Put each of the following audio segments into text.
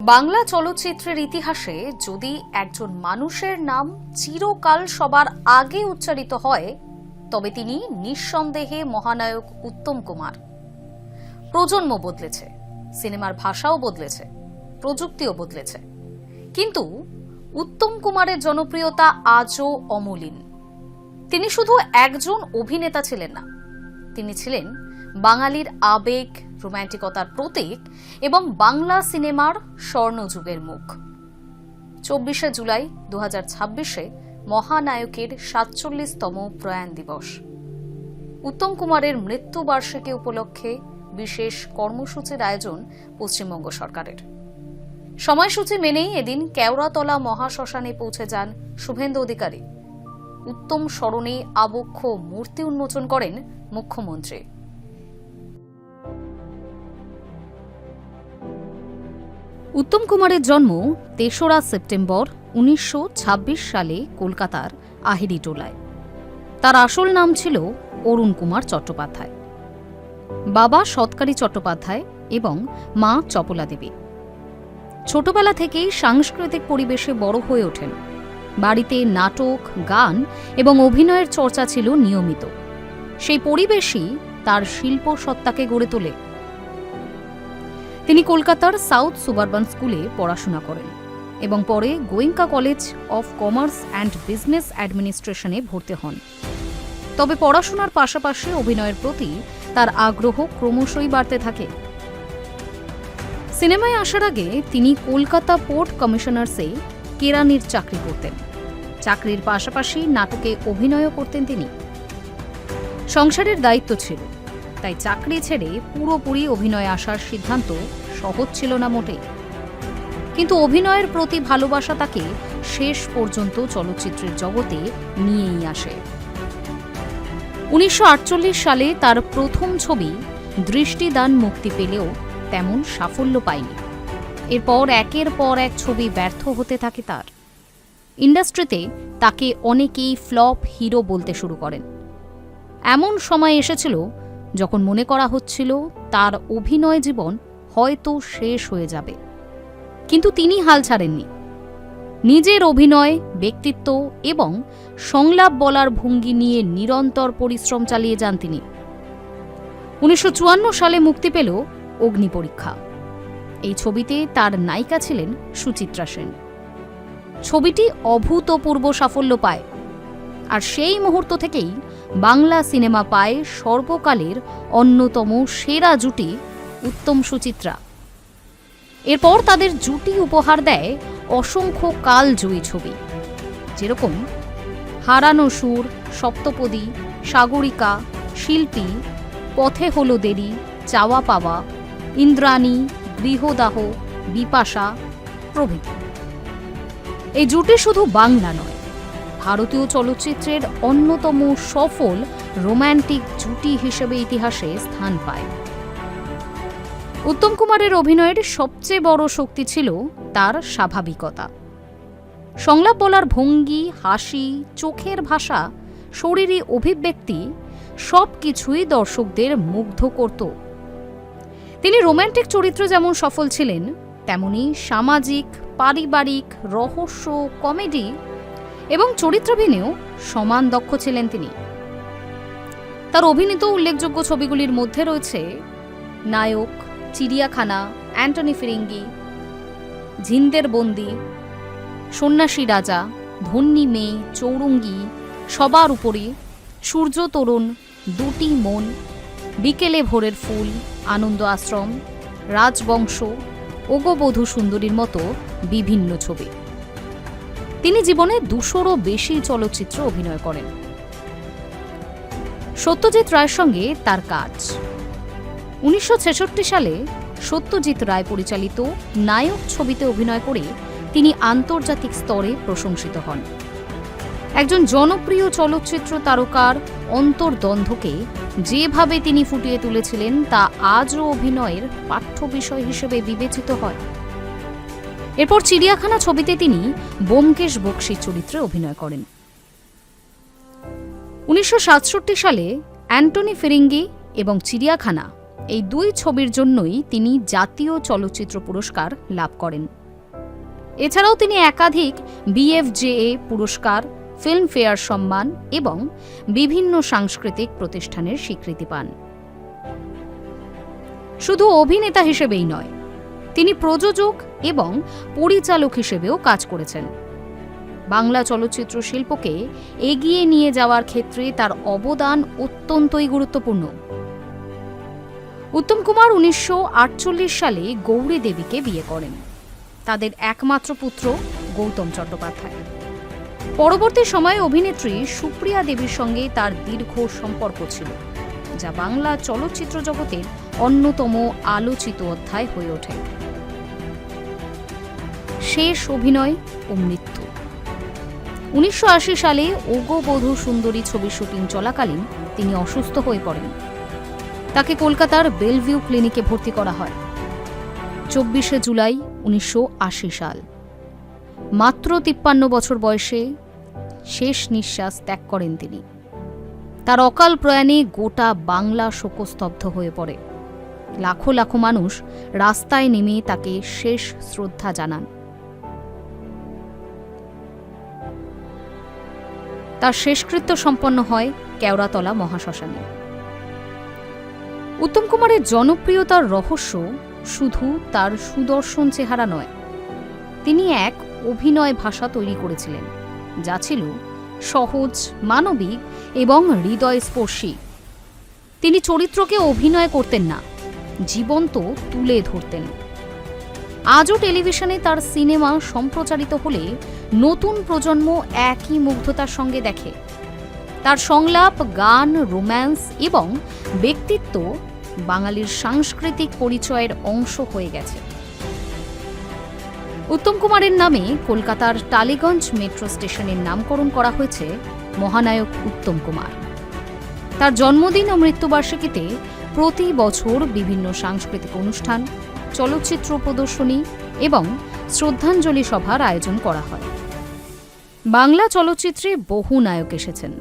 বাংলা চলচ্চিত্রের ইতিহাসে যদি একজন মানুষের নাম চিরকাল সবার আগে উচ্চারিত হয় তবে তিনি নিঃসন্দেহে মহানায়ক উত্তম কুমার। প্রজন্ম বদলেছে, সিনেমার ভাষাও বদলেছে, প্রযুক্তিও বদলেছে, কিন্তু উত্তম কুমারের জনপ্রিয়তা আজও অমলিন। তিনি শুধু একজন অভিনেতা ছিলেন না, তিনি ছিলেন বাঙালির আবেগ, রোম্যান্টিকতার প্রতীক এবং বাংলা সিনেমার স্বর্ণযুগের মুখ। 24শে জুলাই 2026-এ মহানায়কের 47তম প্রয়াণ দিবস। উত্তম কুমারের মৃত্যুবার্ষিকী উপলক্ষে বিশেষ কর্মসূচির আয়োজন পশ্চিমবঙ্গ সরকারের। সময়সূচি মেনেই এদিন কেওড়াতলা মহাশ্মশানে পৌঁছে যান শুভেন্দু অধিকারী। উত্তম স্মরণে আবক্ষ মূর্তি উন্মোচন করেন মুখ্যমন্ত্রী। উত্তম কুমারের জন্ম ৩রা সেপ্টেম্বর ১৯২৬ সালে কলকাতার আহিরিটোলায়। তার আসল নাম ছিল অরুণ কুমার চট্টোপাধ্যায়। বাবা সৎকারী চট্টোপাধ্যায় এবং মা চপলা দেবী। ছোটবেলা থেকেই সাংস্কৃতিক পরিবেশে বড় হয়ে ওঠেন। বাড়িতে নাটক, গান এবং অভিনয়ের চর্চা ছিল নিয়মিত। সেই পরিবেশই তার শিল্প সত্তাকে গড়ে তোলে। তিনি কলকাতার সাউথ সুবারবান স্কুলে পড়াশোনা করেন এবং পরে Goenka college of commerce and business অ্যাডমিনিস্ট্রেশনে ভর্তি হন। তবে পড়াশোনার পাশাপাশি অভিনয়ের প্রতি তার আগ্রহ ক্রমশই বাড়তে থাকে। সিনেমায় আসার আগে তিনি কলকাতা পোর্ট কমিশনার্সে কেরানির চাকরি করতেন। চাকরির পাশাপাশি নাটকে অভিনয়ও করতেন তিনি। সংসারের দায়িত্ব ছিল, তাই চাকরি ছেড়ে পুরোপুরি অভিনয়ে আসার সিদ্ধান্ত সহজ ছিল না মোটেই। কিন্তু অভিনয়ের প্রতি ভালোবাসা তাকে শেষ পর্যন্ত চলচ্চিত্রের জগতে নিয়েই আসে। ১৯৪৮ সালে তার প্রথম ছবি দৃষ্টিদান মুক্তি পেলেও তেমন সাফল্য পায়নি। এরপর একের পর এক ছবি ব্যর্থ হতে থাকে তার। ইন্ডাস্ট্রিতে তাকে অনেকেই ফ্লপ হিরো বলতে শুরু করেন। এমন সময় এসেছিল যখন মনে করা হচ্ছিল তার অভিনয় জীবন হয়তো শেষ হয়ে যাবে, কিন্তু তিনি হাল ছাড়েননি। নিজের অভিনয়, ব্যক্তিত্ব এবং সংলাপ বলার ভঙ্গি নিয়ে নিরন্তর পরিশ্রম চালিয়ে যান তিনি। ১৯৫৪ সালে মুক্তি পেল অগ্নিপরীক্ষা। এই ছবিতে তার নায়িকা ছিলেন সুচিত্রা সেন। ছবিটি অভূতপূর্ব সাফল্য পায়, আর সেই মুহূর্ত থেকেই বাংলা সিনেমা পায় সর্বকালের অন্যতম সেরা জুটি উত্তম সুচিত্রা। এরপর তাদের জুটি উপহার দেয় অসংখ্য কালজয়ী ছবি, যেরকম হারানো সুর, সপ্তপদী, সাগরিকা, শিল্পী, পথে হলো দেরি, চাওয়া পাওয়া, ইন্দ্রাণী, গৃহদাহ, বিপাশা প্রভৃতি। এই জুটি শুধু বাংলা নয়, ভারতীয় চলচ্চিত্রের অন্যতম সফল রোম্যান্টিক জুটি হিসেবে ইতিহাসে স্থান পায়। উত্তম কুমারের অভিনয়ের সবচেয়ে বড় শক্তি ছিল তার স্বাভাবিকতা। সংলাপ বলার ভঙ্গি, হাসি, চোখের ভাষা, শরীরী অভিব্যক্তি সবকিছুই দর্শকদের মুগ্ধ করত। তিনি রোম্যান্টিক চরিত্রে যেমন সফল ছিলেন, তেমনি সামাজিক, পারিবারিক, রহস্য, কমেডি এবং চরিত্রাভিনয়েও সমান দক্ষ ছিলেন তিনি। তার অভিনীত উল্লেখযোগ্য ছবিগুলির মধ্যে রয়েছে নায়ক, চিড়িয়াখানা, অ্যান্টনি ফিরিঙ্গি, ঝিন্দের বন্দি, সন্ন্যাসী রাজা, ধন্যী মেয়ে, চৌরঙ্গী, সবার উপরে, সূর্য তরুণ, দুটি মন, বিকেলে ভোরের ফুল, আনন্দ আশ্রম, রাজবংশ, ওগো বধূ সুন্দরীর মতো বিভিন্ন ছবি। তিনি জীবনে ২০০রও বেশি চলচ্চিত্র অভিনয় করেন। সত্যজিৎ রায়ের সঙ্গে তার কাজ। ১৯৬৬ সালে সত্যজিৎ রায় পরিচালিত নায়ক ছবিতে অভিনয় করে তিনি আন্তর্জাতিক স্তরে প্রশংসিত হন। একজন জনপ্রিয় চলচ্চিত্র তারকার অন্তর্দ্বন্দ্বকে যেভাবে তিনি ফুটিয়ে তুলেছিলেন তা আজও অভিনয়ের পাঠ্য বিষয় হিসেবে বিবেচিত হয়। এরপর চিড়িয়াখানা ছবিতে তিনি ব্যোমকেশ বক্সীর চরিত্রে অভিনয় করেন। ১৯৬৭ সালে অ্যান্টনি ফিরিঙ্গি এবং চিড়িয়াখানা এই 2 ছবির জন্যই তিনি জাতীয় চলচ্চিত্র পুরস্কার লাভ করেন। এছাড়াও তিনি একাধিক BFJA পুরস্কার, ফিল্মফেয়ার সম্মান এবং বিভিন্ন সাংস্কৃতিক প্রতিষ্ঠানের স্বীকৃতি পান। শুধু অভিনেতা হিসেবেই নয়, তিনি প্রযোজক এবং পরিচালক হিসেবেও কাজ করেছেন। বাংলা চলচ্চিত্র শিল্পকে এগিয়ে নিয়ে যাওয়ার ক্ষেত্রে তার অবদান অত্যন্তই গুরুত্বপূর্ণ। উত্তম কুমার 1948 সালে গৌরী দেবীকে বিয়ে করেন। তাদের একমাত্র পুত্র গৌতম চট্টোপাধ্যায়। পরবর্তী সময়ে অভিনেত্রী সুপ্রিয়া দেবীর সঙ্গে তার দীর্ঘ সম্পর্ক ছিল, যা বাংলা চলচ্চিত্র জগতের অন্যতম আলোচিত অধ্যায় হয়ে ওঠে। শেষ অভিনয় ও মৃত্যু। 1980 সালে ওগো বধূ সুন্দরী ছবির শুটিং চলাকালীন তিনি অসুস্থ হয়ে পড়েন। তাকে কলকাতার বেলভিউ ক্লিনিকে ভর্তি করা হয়। 24শে জুলাই 1980 সাল। মাত্র 53 বছর বয়সে শেষ নিঃশ্বাস ত্যাগ করেন তিনি। তার অকাল প্রয়াণে গোটা বাংলা শোকস্তব্ধ হয়ে পড়ে। লাখো লাখো মানুষ রাস্তায় নেমে তাকে শেষ শ্রদ্ধা জানান। তার শেষকৃত্য সম্পন্ন হয় কেওড়াতলা মহাশ্মশানে। উত্তম কুমারের জনপ্রিয়তার রহস্য শুধু তার সুদর্শন চেহারা নয়, তিনি এক অভিনয় ভাষা তৈরি করেছিলেন যা ছিল সহজ, মানবিক এবং হৃদয়স্পর্শী। তিনি চরিত্রকে অভিনয় করতেন না, জীবন্ত তুলে ধরতেন। আজও টেলিভিশনে তার সিনেমা সম্প্রচারিত হলে নতুন প্রজন্ম একই মুগ্ধতার সঙ্গে দেখে। তার সংলাপ, গান, রোম্যান্স এবং ব্যক্তিত্ব বাঙালির সাংস্কৃতিক পরিচয়ের অংশ হয়ে গেছে। উত্তম কুমারের নামে কলকাতার টালিগঞ্জ মেট্রো স্টেশনের নামকরণ করা হয়েছে মহানায়ক উত্তম কুমার। তার জন্মদিন ও মৃত্যুবার্ষিকীতে প্রতি বছর বিভিন্ন সাংস্কৃতিক অনুষ্ঠান, চলচ্চিত্র প্রদর্শনী এবং শ্রদ্ধাঞ্জলি সভার আয়োজন করা হয়। বাংলা চলচ্চিত্রে বহু নায়ক এসেছেন,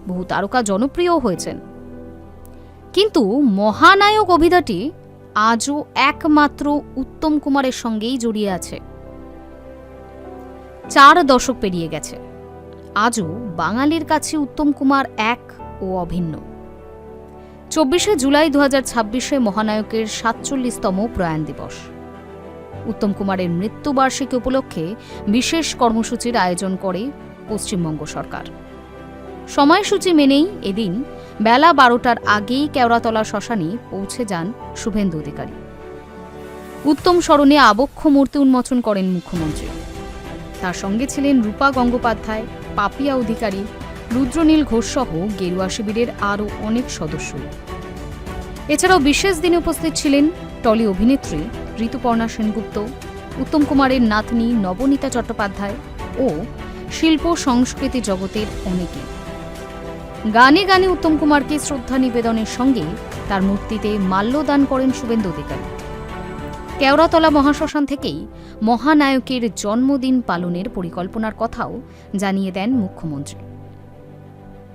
বহু তারকা জনপ্রিয় হয়েছেন, কিন্তু মহানায়ক অভিধাটি আজও একমাত্র উত্তম কুমারের সঙ্গেই জড়িয়ে আছে। 4 দশক পেরিয়ে গেছে, আজও বাঙালির কাছে উত্তম কুমার এক ও অভিন্ন। 24শে জুলাই 2026 মহানায়কের 47তম প্রয়াণ দিবস। উত্তম কুমারের মৃত্যুবার্ষিকী উপলক্ষে বিশেষ কর্মসূচির আয়োজন করে পশ্চিমবঙ্গ সরকার। সময়সূচি মেনেই এদিন বেলা 12টার আগেই কেওড়াতলা শ্মশানে পৌঁছে যান শুভেন্দু অধিকারী। উত্তম স্মরণে আবক্ষ মূর্তি উন্মোচন করেন মুখ্যমন্ত্রী। তার সঙ্গে ছিলেন রূপা গঙ্গোপাধ্যায়, পাপিয়া অধিকারী, রুদ্রনীল ঘোষ সহ গেরুয়া শিবিরের আরও অনেক সদস্য। এছাড়াও বিশেষ দিনে উপস্থিত ছিলেন টলি অভিনেত্রী ঋতুপর্ণা সেনগুপ্ত, উত্তম কুমারের নাতনি নবনীতা চট্টোপাধ্যায় ও শিল্প সংস্কৃতি জগতের অনেকে। গানে গানে উত্তম কুমারকে শ্রদ্ধা নিবেদনের সঙ্গে তার মূর্তিতে মাল্যদান করেন শুভেন্দু অধিকারী। কেওড়াতলা মহাশ্মশান থেকেই মহানায়কের জন্মদিন পালনের পরিকল্পনার কথাও জানিয়ে দেন মুখ্যমন্ত্রী।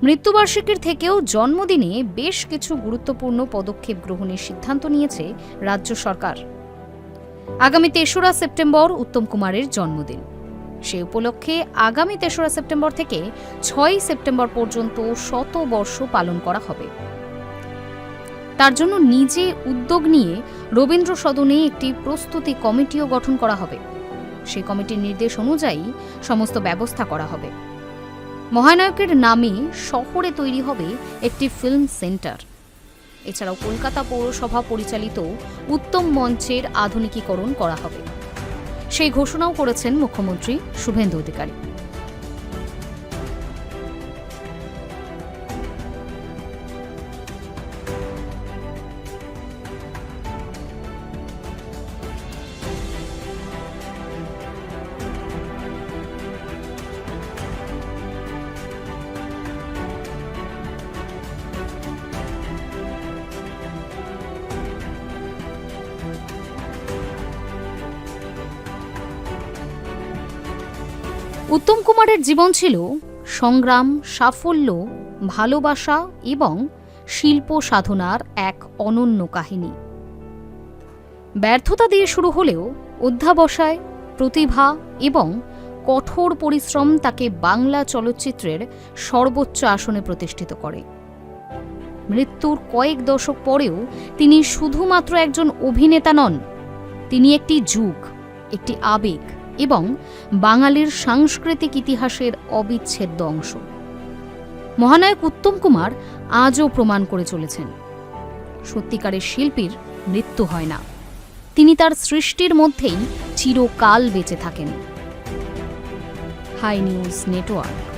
মৃত্যুবার্ষিকীর থেকেও জন্মদিনে বেশ কিছু গুরুত্বপূর্ণ পদক্ষেপ গ্রহণের সিদ্ধান্ত নিয়েছে রাজ্য সরকার। আগামী 3রা সেপ্টেম্বর উত্তম কুমারের জন্মদিন। সে উপলক্ষে আগামী 3রা সেপ্টেম্বর থেকে 6 সেপ্টেম্বর পর্যন্ত 100 বর্ষ পালন করা হবে। তার জন্য নিজে উদ্যোগ নিয়ে রবীন্দ্র সদনে একটি প্রস্তুতি কমিটিও গঠন করা হবে। সেই কমিটির নির্দেশ অনুযায়ী সমস্ত ব্যবস্থা করা হবে। মহানায়কের নামে শহরে তৈরি হবে একটি ফিল্ম সেন্টার। এছাড়াও কলকাতা পৌরসভা পরিচালিত উত্তম মঞ্চের আধুনিকীকরণ করা হবে। সেই ঘোষণাও করেছেন মুখ্যমন্ত্রী শুভেন্দু অধিকারী। উত্তম কুমারের জীবন ছিল সংগ্রাম, সাফল্য, ভালোবাসা এবং শিল্প সাধনার এক অনন্য কাহিনী। ব্যর্থতা দিয়ে শুরু হলেও অধ্যাবসায়, প্রতিভা এবং কঠোর পরিশ্রম তাকে বাংলা চলচ্চিত্রের সর্বোচ্চ আসনে প্রতিষ্ঠিত করে। মৃত্যুর কয়েক দশক পরেও তিনি শুধুমাত্র একজন অভিনেতা নন, তিনি একটি যুগ, একটি আবেগ এবং বাঙালির সাংস্কৃতিক ইতিহাসের অবিচ্ছেদ্য অংশ। মহানায়ক উত্তম কুমার আজও প্রমাণ করে চলেছেন, সত্যিকারের শিল্পীর মৃত্যু হয় না, তিনি তার সৃষ্টির মধ্যেই চিরকাল বেঁচে থাকেন। High News network.